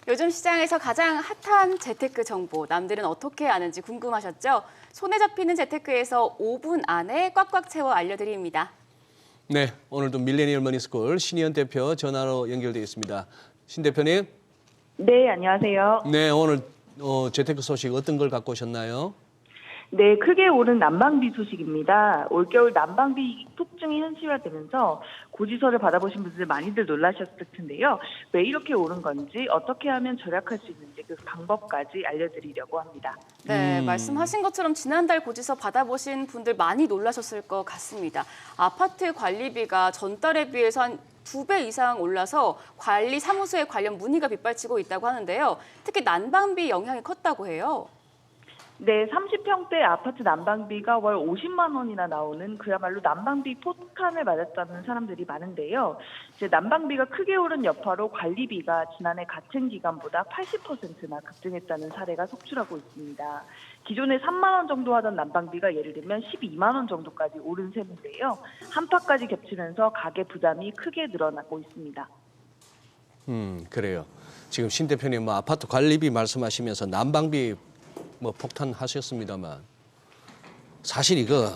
요즘 시장에서 가장 핫한 재테크 정보, 남들은 어떻게 아는지 궁금하셨죠? 손에 잡히는 재테크에서 5분 안에 꽉꽉 채워 알려드립니다. 네, 오늘도 밀레니얼 머니스쿨 신희연 대표 전화로 연결되어 있습니다. 신 대표님, 네, 안녕하세요. 네, 오늘 재테크 소식 어떤 걸 갖고 오셨나요? 네, 크게 오른 난방비 소식입니다. 올겨울 난방비 폭증이 현실화되면서 고지서를 받아보신 분들 많이들 놀라셨을 텐데요. 왜 이렇게 오른 건지, 어떻게 하면 절약할 수 있는지 그 방법까지 알려드리려고 합니다. 네, 말씀하신 것처럼 지난달 고지서 받아보신 분들 많이 놀라셨을 것 같습니다. 아파트 관리비가 전달에 비해서 한 2배 이상 올라서 관리 사무소에 관련 문의가 빗발치고 있다고 하는데요. 특히 난방비 영향이 컸다고 해요. 네, 30평대 아파트 난방비가 월 50만 원이나 나오는 그야말로 난방비 폭탄을 맞았다는 사람들이 많은데요. 이제 난방비가 크게 오른 여파로 관리비가 지난해 같은 기간보다 80%나 급등했다는 사례가 속출하고 있습니다. 기존에 3만 원 정도 하던 난방비가 예를 들면 12만 원 정도까지 오른 셈인데요. 한파까지 겹치면서 가계 부담이 크게 늘어나고 있습니다. 그래요. 지금 신 대표님 아파트 관리비 말씀하시면서 난방비 폭탄하셨습니다만 사실 이거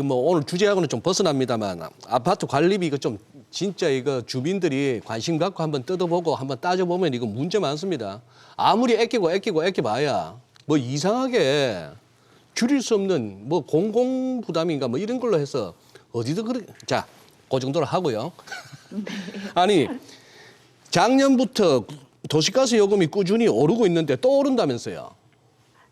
오늘 주제하고는 좀 벗어납니다만 아파트 관리비 이거 좀 진짜 이거 주민들이 관심 갖고 한번 뜯어보고 한번 따져보면 이거 문제 많습니다. 아무리 아껴봐야 이상하게 줄일 수 없는 공공 부담인가 이런 걸로 해서 어디도 자, 그 정도로 하고요. 아니 작년부터 도시가스 요금이 꾸준히 오르고 있는데 또 오른다면서요.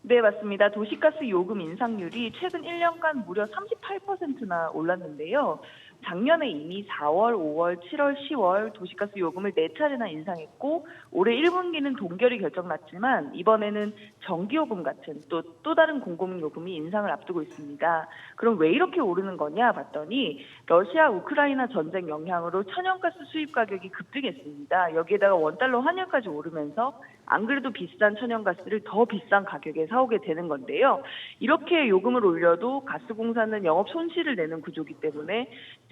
네, 맞습니다. 도시가스 요금 인상률이 최근 1년간 무려 38%나 올랐는데요. 작년에 이미 4월, 5월, 7월, 10월 도시가스 요금을 4차례나 인상했고 올해 1분기는 동결이 결정났지만 이번에는 전기요금 같은 또 다른 공공요금이 인상을 앞두고 있습니다. 그럼 왜 이렇게 오르는 거냐 봤더니 러시아 우크라이나 전쟁 영향으로 천연가스 수입 가격이 급등했습니다. 여기에다가 원달러 환율까지 오르면서 안 그래도 비싼 천연가스를 더 비싼 가격에 사오게 되는 건데요. 이렇게 요금을 올려도 가스공사는 영업 손실을 내는 구조이기 때문에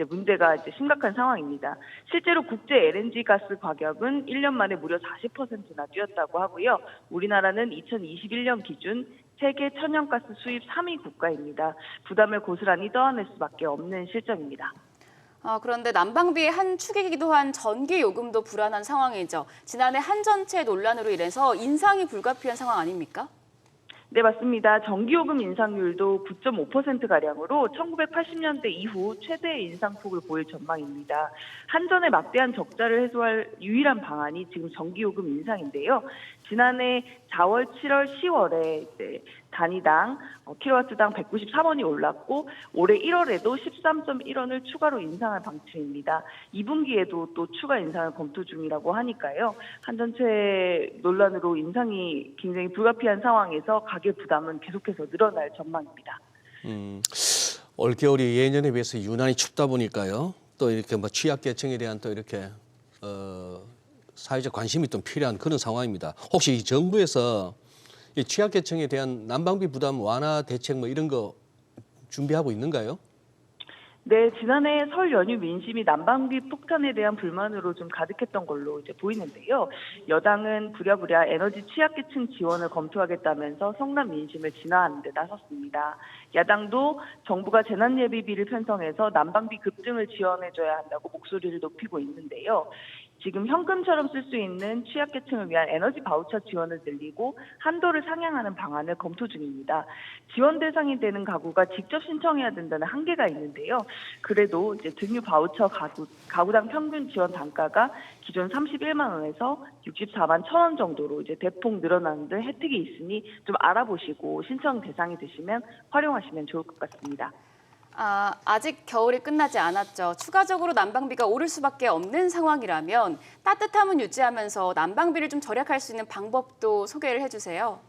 문제가 심각한 상황입니다. 실제로 국제 LNG 가스 가격은 1년 만에 무려 40%나 뛰었다고 하고요. 우리나라는 2021년 기준 세계 천연가스 수입 3위 국가입니다. 부담을 고스란히 떠안을 수밖에 없는 실정입니다. 그런데 난방비의 한 축이기도 한 전기요금도 불안한 상황이죠. 지난해 한전체 논란으로 인해서 인상이 불가피한 상황 아닙니까? 네, 맞습니다. 전기요금 인상률도 9.5%가량으로 1980년대 이후 최대의 인상폭을 보일 전망입니다. 한전의 막대한 적자를 해소할 유일한 방안이 지금 전기요금 인상인데요. 지난해 4월, 7월, 10월에 단위당 킬로와트당 193원이 올랐고 올해 1월에도 13.1원을 추가로 인상할 방침입니다. 2분기에도 또 추가 인상을 검토 중이라고 하니까요. 한전체 논란으로 인상이 굉장히 불가피한 상황에서 가계 부담은 계속해서 늘어날 전망입니다. 올겨울이 예년에 비해서 유난히 춥다 보니까요. 또 이렇게 취약계층에 대한 또 이렇게 사회적 관심이 좀 필요한 그런 상황입니다. 혹시 이 정부에서 이 취약계층에 대한 난방비 부담 완화 대책 이런 거 준비하고 있는가요? 네, 지난해 설 연휴 민심이 난방비 폭탄에 대한 불만으로 좀 가득했던 걸로 보이는데요. 여당은 부랴부랴 에너지 취약계층 지원을 검토하겠다면서 성남 민심을 진화하는 데 나섰습니다. 야당도 정부가 재난예비비를 편성해서 난방비 급등을 지원해줘야 한다고 목소리를 높이고 있는데요. 지금 현금처럼 쓸 수 있는 취약계층을 위한 에너지 바우처 지원을 늘리고 한도를 상향하는 방안을 검토 중입니다. 지원 대상이 되는 가구가 직접 신청해야 된다는 한계가 있는데요. 그래도 등유 바우처 가구당 평균 지원 단가가 기존 31만 원에서 64만 1천 원 정도로 대폭 늘어나는 등 혜택이 있으니 좀 알아보시고 신청 대상이 되시면 활용하시면 좋을 것 같습니다. 아직 겨울이 끝나지 않았죠. 추가적으로 난방비가 오를 수밖에 없는 상황이라면 따뜻함은 유지하면서 난방비를 좀 절약할 수 있는 방법도 소개를 해주세요.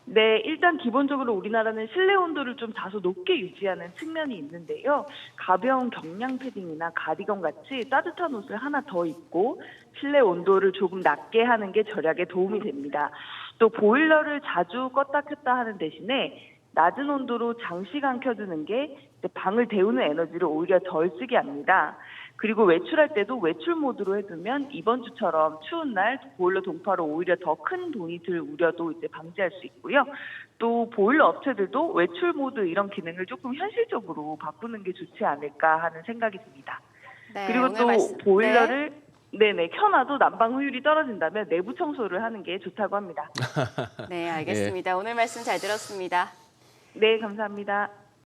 네, 일단 기본적으로 우리나라는 실내 온도를 좀 다소 높게 유지하는 측면이 있는데요. 가벼운 경량 패딩이나 가디건 같이 따뜻한 옷을 하나 더 입고 실내 온도를 조금 낮게 하는 게 절약에 도움이 됩니다. 또 보일러를 자주 껐다 켰다 하는 대신에 낮은 온도로 장시간 켜두는 게 방을 데우는 에너지를 오히려 덜 쓰게 합니다. 그리고 외출할 때도 외출 모드로 해두면 이번 주처럼 추운 날 보일러 동파로 오히려 더 큰 돈이 들 우려도 이제 방지할 수 있고요. 또 보일러 업체들도 외출 모드 이런 기능을 조금 현실적으로 바꾸는 게 좋지 않을까 하는 생각이 듭니다. 네, 그리고 오늘 또 말씀- 보일러를 네네 켜놔도 난방 효율이 떨어진다면 내부 청소를 하는 게 좋다고 합니다. 네, 알겠습니다. 오늘 말씀 잘 들었습니다. 네, 감사합니다.